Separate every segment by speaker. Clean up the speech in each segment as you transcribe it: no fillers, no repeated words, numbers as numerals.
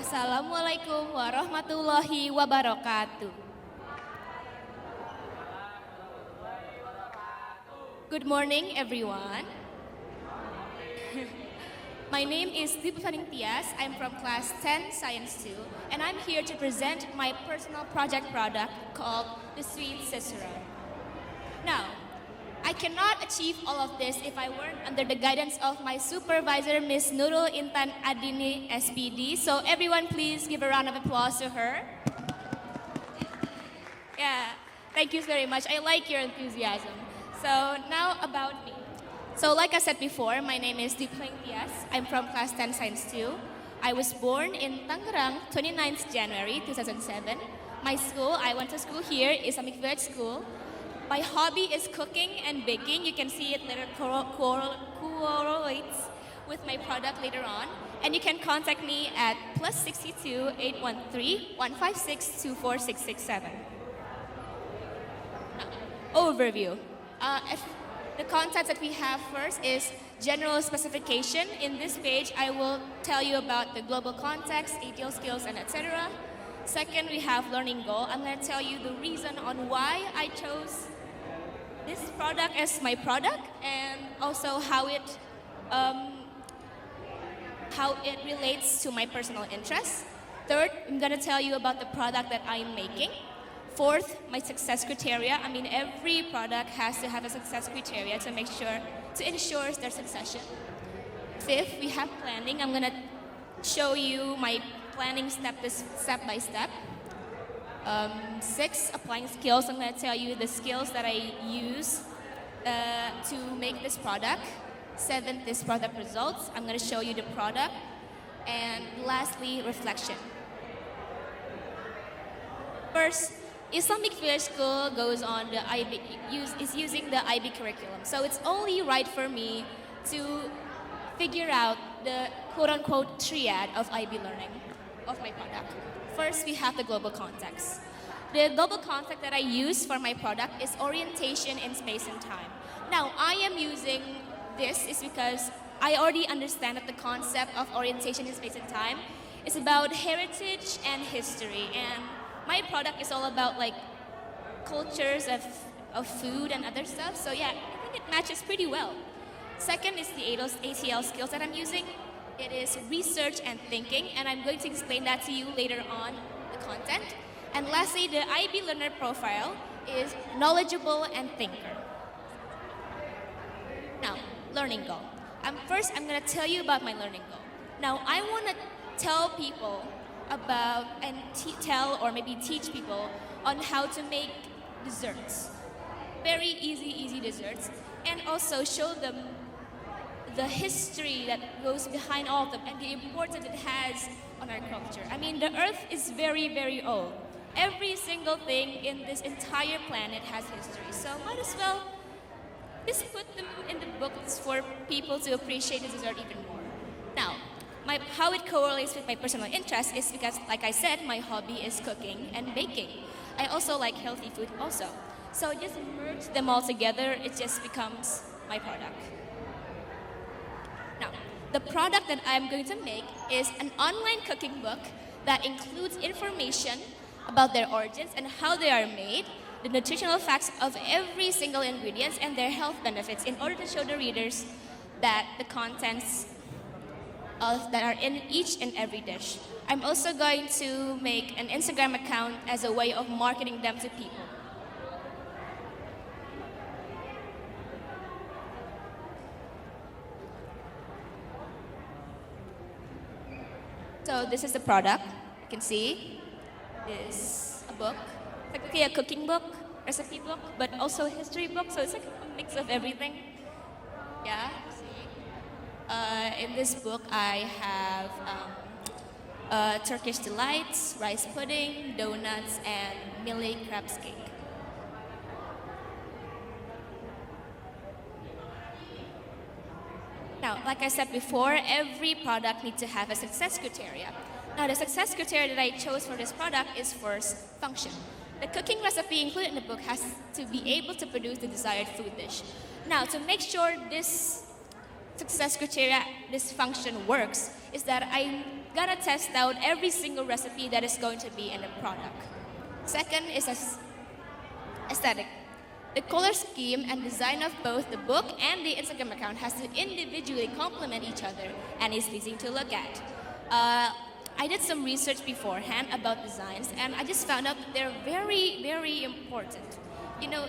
Speaker 1: Assalamualaikum warahmatullahi wabarakatuh. Good morning, everyone. My name is Dwi Puspa Ningtyas. I'm from class 10, Science 2, and I'm here to present my personal project product called the Sweet Cicerone. Now, I cannot achieve all of this if I weren't under the guidance of my supervisor, Miss Nurul Intan Adini, SPD. So everyone please give a round of applause to her. Yeah, thank you very much. I like your enthusiasm. So now about me. So like I said before, my name is Dwi Puspa Ningtyas. I'm from class 10 Science 2. I was born in Tangerang, 29th January 2007. My school, I went to school here, Islamic Village School. My hobby is cooking and baking. You can see it later correlates with my product later on. And you can contact me at +62 813 156 24667. Overview. If the content that we have first is general specification. In this page, I will tell you about the global context, ideal skills, and etc. Second, we have learning goal. I'm going to tell you the reason on why I chose this product as my product, and also how it relates to my personal interests. Third, I'm going to tell you about the product that I'm making. Fourth, my success criteria. I mean, every product has to have a success criteria to ensure their succession. Fifth, we have planning. I'm gonna show you my planning step by step. Six, applying skills. I'm gonna tell you the skills that I use to make this product. Seventh, this product results. I'm gonna show you the product. And lastly, reflection. First, Islamic Village School goes on is using the IB curriculum. So it's only right for me to figure out the quote-unquote triad of IB learning of my product. First, we have the global context. The global context that I use for my product is orientation in space and time. Now, I am using this is because I already understand that the concept of orientation in space and time is about heritage and history, and my product is all about like cultures of food and other stuff. So yeah, I think it matches pretty well. Second is the ATL skills that I'm using. It is research and thinking, and I'm going to explain that to you later on the content. And lastly, the IB learner profile is knowledgeable and thinker. Now, learning goal. First, I'm going to tell you about my learning goal. Now, I want to tell people about and tell or maybe teach people on how to make desserts. Very easy desserts, and also show them the history that goes behind all of them and the importance it has on our culture. I mean, the earth is very old. Every single thing in this entire planet has history, so might as well just put them in the books for people to appreciate the dessert even more. Now, how it correlates with my personal interest is because, like I said, my hobby is cooking and baking. I also like healthy food also. So just merge them all together, it just becomes my product. Now, the product that I'm going to make is an online cooking book that includes information about their origins and how they are made, the nutritional facts of every single ingredient, and their health benefits in order to show the readers that the contents that are in each and every dish. I'm also going to make an Instagram account as a way of marketing them to people. So this is the product. You can see this a book, technically a cooking book, recipe book, but also a history book. So it's like a mix of everything. Yeah. In this book, I have Turkish delights, rice pudding, donuts, and Millet crab's cake. Now, like I said before, every product needs to have a success criteria. Now, the success criteria that I chose for this product is first, function. The cooking recipe included in the book has to be able to produce the desired food dish. Now, to make sure this success criteria, this function works, is that I gotta test out every single recipe that is going to be in the product. Second is aesthetic. The color scheme and design of both the book and the Instagram account has to individually complement each other and is pleasing to look at. I did some research beforehand about designs, and I just found out that they're very, very important. You know,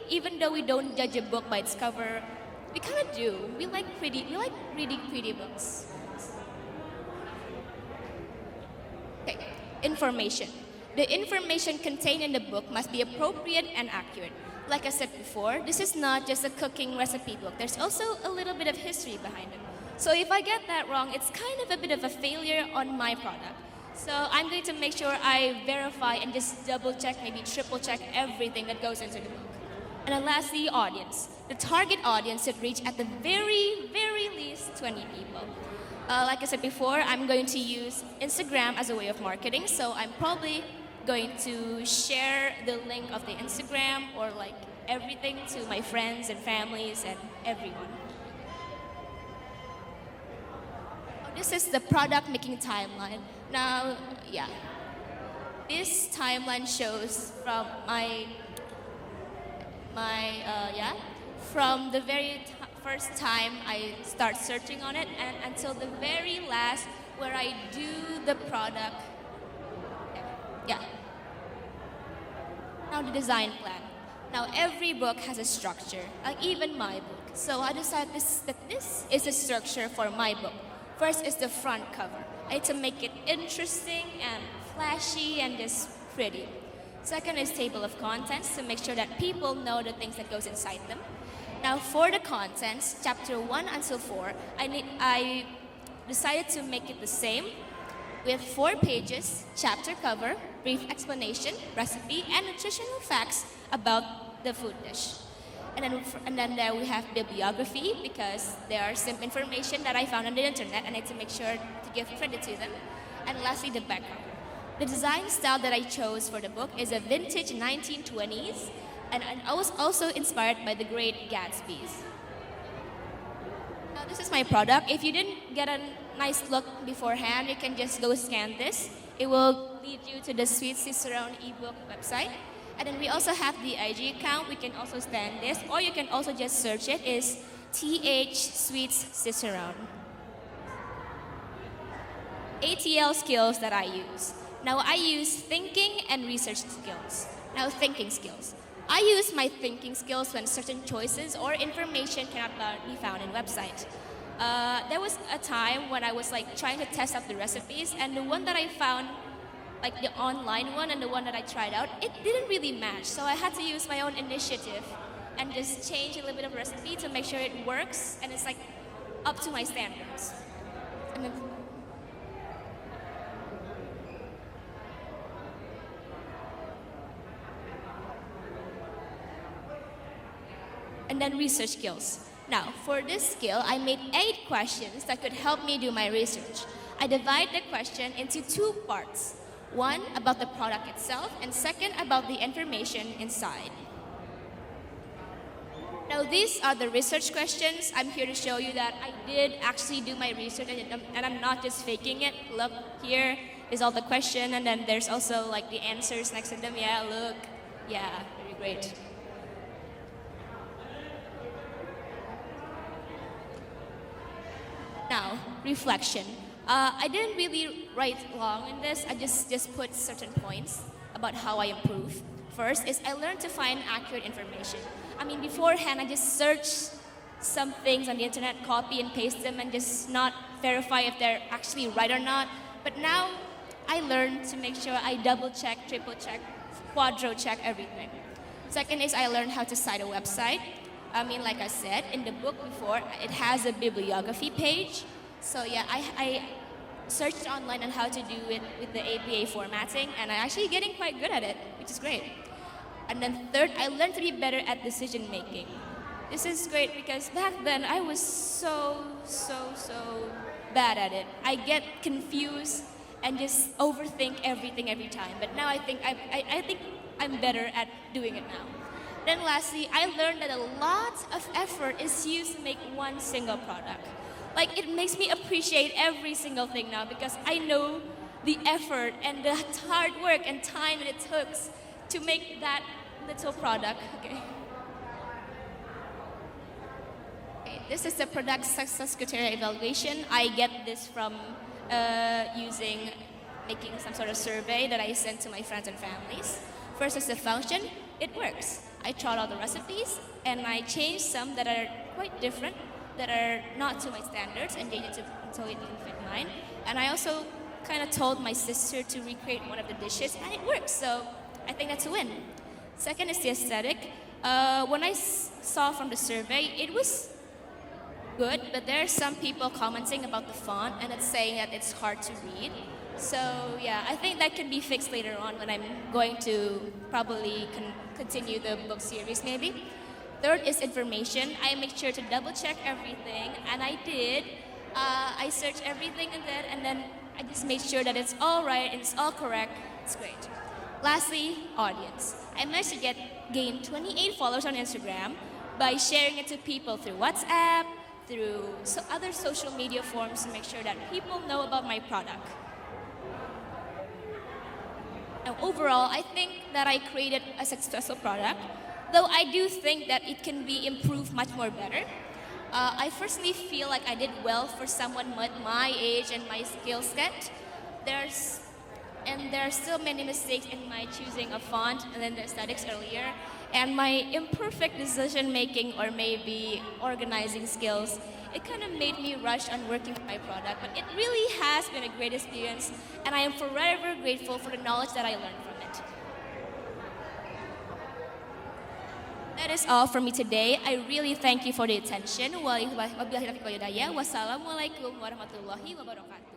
Speaker 1: even though we don't judge a book by its cover, we kind of do. We like reading pretty books. Okay, information. The information contained in the book must be appropriate and accurate. Like I said before, this is not just a cooking recipe book. There's also a little bit of history behind it. So if I get that wrong, it's kind of a bit of a failure on my product. So I'm going to make sure I verify and just double check, maybe triple check everything that goes into the book. And then lastly, audience. The target audience should reach at the very, very least 20 people. Like I said before, I'm going to use Instagram as a way of marketing, so I'm probably going to share the link of the Instagram or like everything to my friends and families and everyone. This is the product making timeline. Now, yeah, this timeline shows from from the very first time I start searching on it and until the very last where I do the product. Yeah. Now the design plan. Now every book has a structure, like even my book. So I decided that this is the structure for my book. First is the front cover. I need to make it interesting and flashy and just pretty. Second is table of contents to make sure that people know the things that goes inside them. Now for the contents, chapter 1 until 4, I decided to make it the same with 4 pages, chapter cover, brief explanation, recipe, and nutritional facts about the food dish. And then there we have bibliography because there are some information that I found on the internet. I need to make sure to give credit to them. And lastly, the back cover. The design style that I chose for the book is a vintage 1920s, and I was also inspired by the Great Gatsby's. Now this is my product. If you didn't get a nice look beforehand, you can just go scan this. It will lead you to the Sweet Cicerone ebook website. And then we also have the IG account. We can also scan this, or you can also just search it. Is TH Sweets Cicerone. ATL skills that I use. Now I use thinking and research skills. Now thinking skills. I use my thinking skills when certain choices or information cannot be found in website. There was a time when I was like trying to test out the recipes, and the one that I found, like the online one and the one that I tried out, it didn't really match. So I had to use my own initiative and just change a little bit of recipe to make sure it works and it's like up to my standards. And then research skills. Now, for this skill, I made 8 questions that could help me do my research. I divide the question into 2 parts. One, about the product itself, and second, about the information inside. Now, these are the research questions. I'm here to show you that I did actually do my research, and I'm not just faking it. Look, here is all the question, and then there's also like the answers next to them. Yeah, look. Yeah, very great. Now, reflection. I didn't really write long in this. I just put certain points about how I improve. First is I learned to find accurate information. I mean, beforehand, I just searched some things on the internet, copy and paste them, and just not verify if they're actually right or not. But now, I learned to make sure I double check, triple check, quadro check everything. Second is I learned how to cite a website. I mean, like I said, in the book before, it has a bibliography page. So yeah, I searched online on how to do it with the APA formatting, and I'm actually getting quite good at it, which is great. And then third, I learned to be better at decision making. This is great because back then I was so bad at it. I get confused and just overthink everything every time. But now I think I'm better at doing it now. Then lastly, I learned that a lot of effort is used to make one single product. like it makes me appreciate every single thing now because I know the effort and the hard work and time that it took to make that little product. Okay. Okay, this is the product success criteria evaluation. I get this from using making some sort of survey that I sent to my friends and families. First is the function. It works. I tried all the recipes and I changed some that are quite different, that are not to my standards, and changed it until it can fit mine. And I also kind of told my sister to recreate one of the dishes, and it works. So I think that's a win. Second is the aesthetic. When I saw from the survey, it was good, but there are some people commenting about the font and it's saying that it's hard to read. So yeah, I think that can be fixed later on when I'm going to probably continue the book series maybe. Third is information. I make sure to double check everything, and I did. I searched everything in that, and then I just made sure that it's all right and it's all correct. It's great. Lastly, audience. I managed to gain 28 followers on Instagram by sharing it to people through WhatsApp, through other social media forums to make sure that people know about my product. And overall, I think that I created a successful product, though I do think that it can be improved much more better. I personally feel like I did well for someone my age and my skill set. There are still many mistakes in my choosing a font and then the aesthetics earlier, and my imperfect decision making or maybe organizing skills. It kind of made me rush on working for my product, but it really has been a great experience, and I am forever grateful for the knowledge that I learned from it. That is all from me today. I really thank you for the attention. Wassalamualaikum warahmatullahi wabarakatuh.